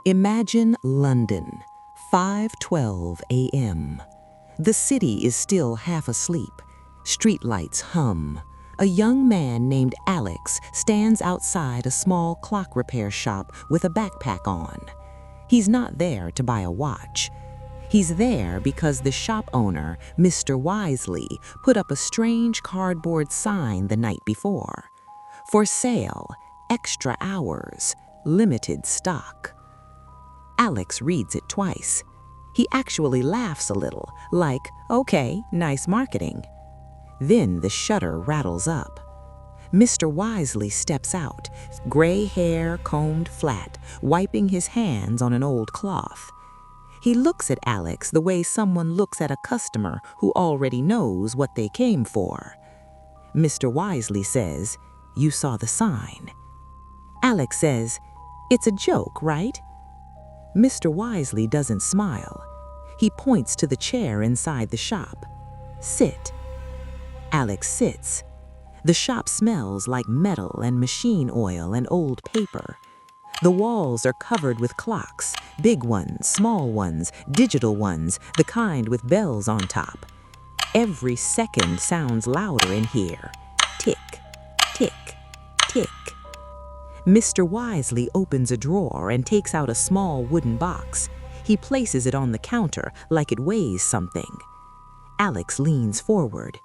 Imagine London, 5:12 a.m. The city is still half asleep. Streetlights hum. A young man named Alex stands outside a small clock repair shop with a backpack on. He's not there to buy a watch. He's there because the shop owner, Mr. Wisely, put up a strange cardboard sign the night before. For sale, extra hours, limited stock. Alex reads it twice. He actually laughs a little, like, okay, nice marketing. Then the shutter rattles up. Mr. Wisely steps out, gray hair combed flat, wiping his hands on an old cloth. He looks at Alex the way someone looks at a customer who already knows what they came for. Mr. Wisely says, "You saw the sign." Alex says, "It's a joke, right?" Mr. Wisely doesn't smile. He points to the chair inside the shop. "Sit." Alex sits. The shop smells like metal and machine oil and old paper. The walls are covered with clocks, big ones, small ones, digital ones, the kind with bells on top. Every second sounds louder in here. Tick, tick, tick. Mr. Wisely opens a drawer and takes out a small wooden box. He places it on the counter like it weighs something. Alex leans forward.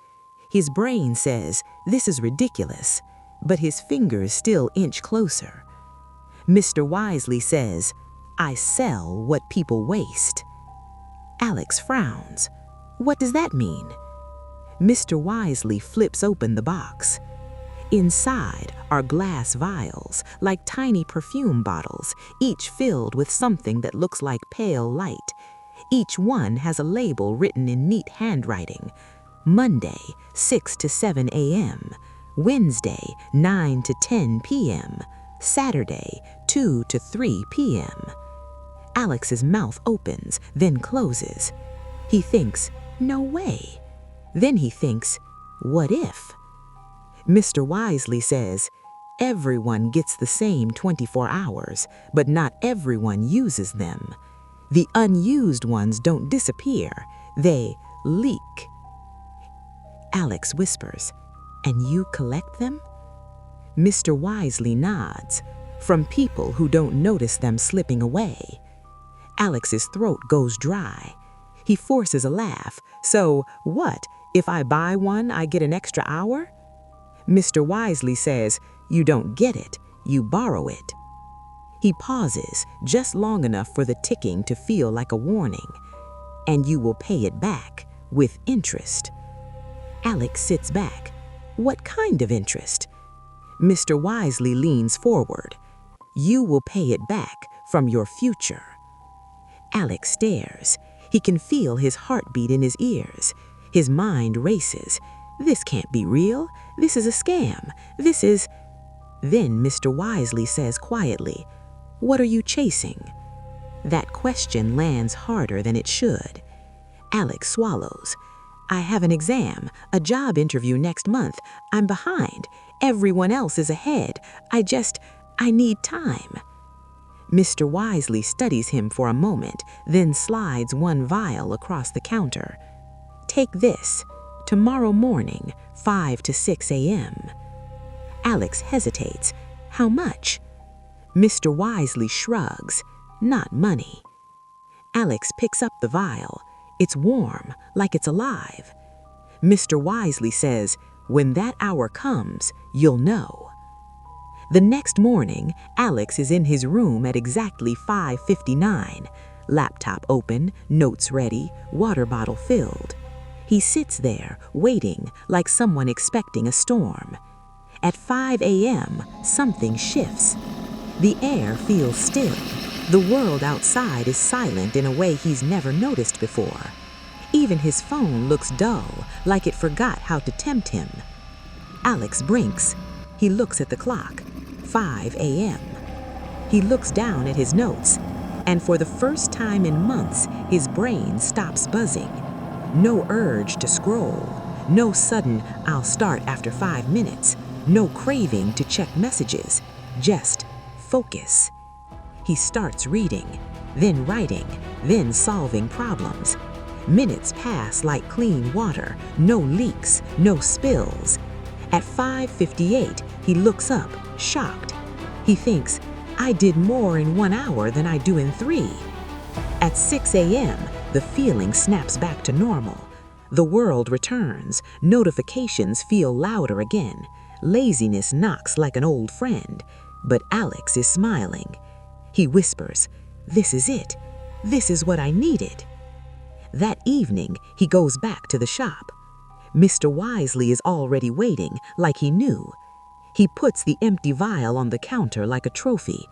His brain says, "This is ridiculous," but his fingers still inch closer. Mr. Wisely says, "I sell what people waste." Alex frowns. What does that mean? Mr. Wisely flips open the box. Inside are glass vials, like tiny perfume bottles, each filled with something that looks like pale light. Each one has a label written in neat handwriting. Monday, 6 to 7 a.m. Wednesday, 9 to 10 p.m. Saturday, 2 to 3 p.m. Alex's mouth opens, then closes. He thinks, no way. Then he thinks, what if? Mr. Wisely says, everyone gets the same 24 hours, but not everyone uses them. The unused ones don't disappear, they leak. Alex whispers, and you collect them? Mr. Wisely nods, from people who don't notice them slipping away. Alex's throat goes dry. He forces a laugh. So what, if I buy one, I get an extra hour? Mr. Wisely says, you don't get it, you borrow it. He pauses just long enough for the ticking to feel like a warning. And you will pay it back with interest. Alex sits back. What kind of interest? Mr. Wisely leans forward. You will pay it back from your future. Alex stares. He can feel his heartbeat in his ears. His mind races. This can't be real. This is a scam. This is... Then Mr. Wisely says quietly, what are you chasing? That question lands harder than it should. Alex swallows. I have an exam, a job interview next month. I'm behind. Everyone else is ahead. I need time. Mr. Wisely studies him for a moment, then slides one vial across the counter. Take this. Tomorrow morning, 5 to 6 a.m. Alex hesitates. How much? Mr. Wisely shrugs. Not money. Alex picks up the vial. It's warm, like it's alive. Mr. Wisely says, when that hour comes, you'll know. The next morning, Alex is in his room at exactly 5:59. Laptop open, notes ready, water bottle filled. He sits there, waiting like someone expecting a storm. At 5 a.m., something shifts. The air feels still. The world outside is silent in a way he's never noticed before. Even his phone looks dull, like it forgot how to tempt him. Alex blinks. He looks at the clock. 5 a.m. He looks down at his notes, and for the first time in months, his brain stops buzzing. No urge to scroll. No sudden, I'll start after 5 minutes. No craving to check messages. Just focus. He starts reading, then writing, then solving problems. Minutes pass like clean water, no leaks, no spills. At 5:58, he looks up, shocked. He thinks, I did more in 1 hour than I do in 3. At 6 a.m., the feeling snaps back to normal. The world returns, notifications feel louder again. Laziness knocks like an old friend, but Alex is smiling. He whispers, this is it. This is what I needed. That evening, he goes back to the shop. Mr. Wisely is already waiting, like he knew. He puts the empty vial on the counter like a trophy.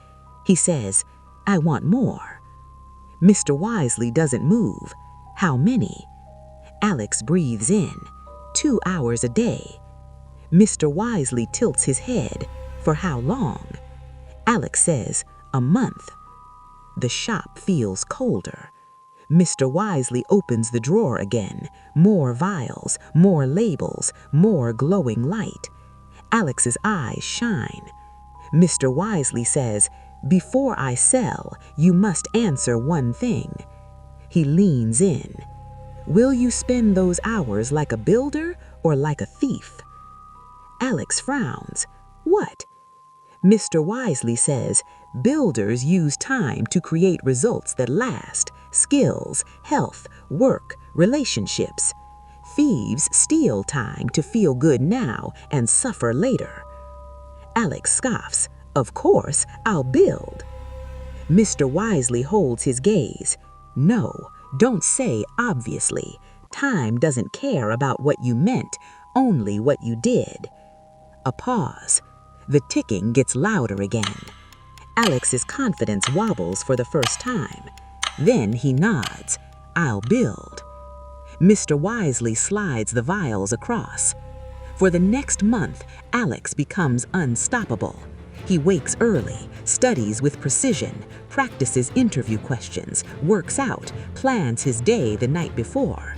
He says, I want more. Mr. Wisely doesn't move. How many? Alex breathes in. 2 hours a day. Mr. Wisely tilts his head. For how long? Alex says, a month. The shop feels colder. Mr. Wisely opens the drawer again. More vials, more labels, more glowing light. Alex's eyes shine. Mr. Wisely says, before I sell, you must answer one thing. He leans in. Will you spend those hours like a builder or like a thief? Alex frowns. What? Mr. Wisely says, builders use time to create results that last. Skills, health, work, relationships. Thieves steal time to feel good now and suffer later. Alex scoffs. Of course, I'll build. Mr. Wisely holds his gaze. No, don't say obviously. Time doesn't care about what you meant, only what you did. A pause. The ticking gets louder again. Alex's confidence wobbles for the first time. Then he nods. I'll build. Mr. Wisely slides the vials across. For the next month, Alex becomes unstoppable. He wakes early, studies with precision, practices interview questions, works out, plans his day the night before.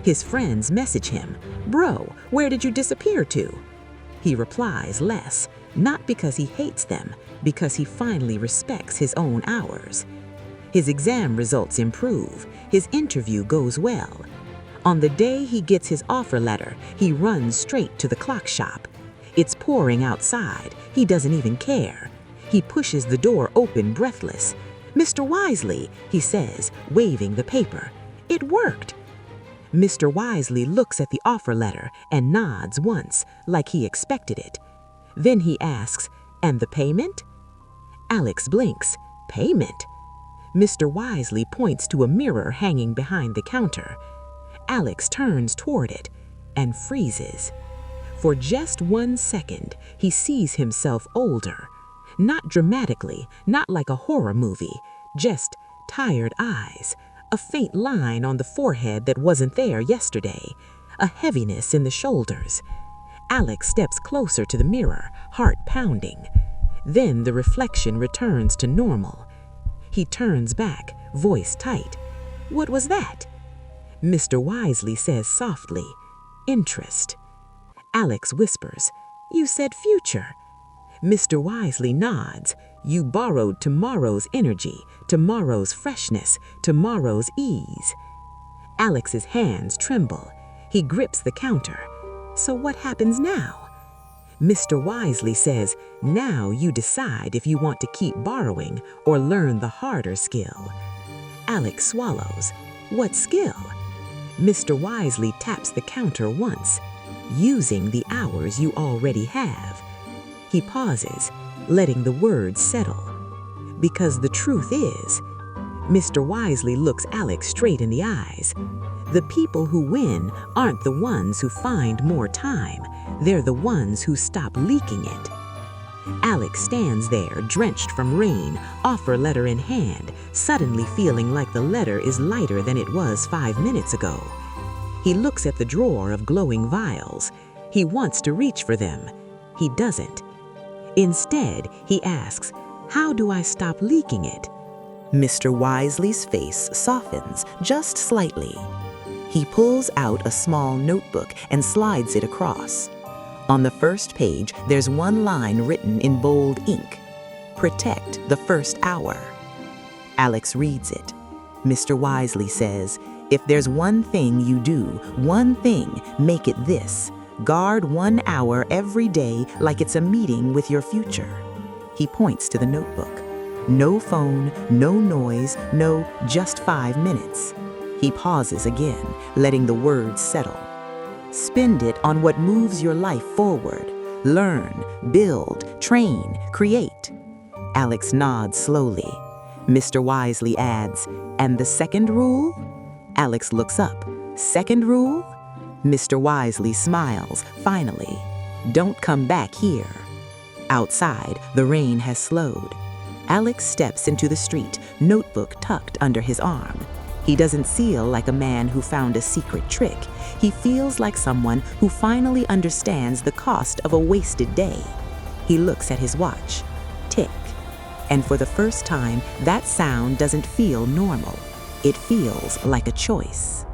His friends message him, Bro, where did you disappear to? He replies less, not because he hates them, because he finally respects his own hours. His exam results improve. His interview goes well. On the day he gets his offer letter, he runs straight to the clock shop. It's pouring outside. He doesn't even care. He pushes the door open, breathless. Mr. Wisely, he says, waving the paper. It worked. Mr. Wisely looks at the offer letter and nods once, like he expected it. Then he asks, and the payment? Alex blinks. Payment? Mr. Wisely points to a mirror hanging behind the counter. Alex turns toward it and freezes. For just 1 second, he sees himself older. Not dramatically, not like a horror movie, just tired eyes, a faint line on the forehead that wasn't there yesterday, a heaviness in the shoulders. Alex steps closer to the mirror, heart pounding. Then the reflection returns to normal. He turns back, voice tight. What was that? Mr. Wisely says softly, interest. Alex whispers, you said future. Mr. Wisely nods. You borrowed tomorrow's energy, tomorrow's freshness, tomorrow's ease. Alex's hands tremble. He grips the counter. So what happens now? Mr. Wisely says, now you decide if you want to keep borrowing or learn the harder skill. Alex swallows. What skill? Mr. Wisely taps the counter once, using the hours you already have. He pauses, letting the words settle. Because the truth is, Mr. Wisely looks Alex straight in the eyes. The people who win aren't the ones who find more time. They're the ones who stop leaking it. Alex stands there, drenched from rain, offer letter in hand, suddenly feeling like the letter is lighter than it was 5 minutes ago. He looks at the drawer of glowing vials. He wants to reach for them. He doesn't. Instead, he asks, how do I stop leaking it? Mr. Wisely's face softens just slightly. He pulls out a small notebook and slides it across. On the first page, there's one line written in bold ink. Protect the first hour. Alex reads it. Mr. Wisely says, "If there's one thing you do, one thing, make it this. Guard 1 hour every day like it's a meeting with your future." He points to the notebook. No phone, no noise, no just 5 minutes. He pauses again, letting the words settle. Spend it on what moves your life forward. Learn, build, train, create. Alex nods slowly. Mr. Wisely adds, "And the second rule?" Alex looks up. "Second rule?" Mr. Wisely smiles, finally. "Don't come back here." Outside, the rain has slowed. Alex steps into the street, notebook tucked under his arm. He doesn't feel like a man who found a secret trick. He feels like someone who finally understands the cost of a wasted day. He looks at his watch. Tick. And for the first time, that sound doesn't feel normal. It feels like a choice.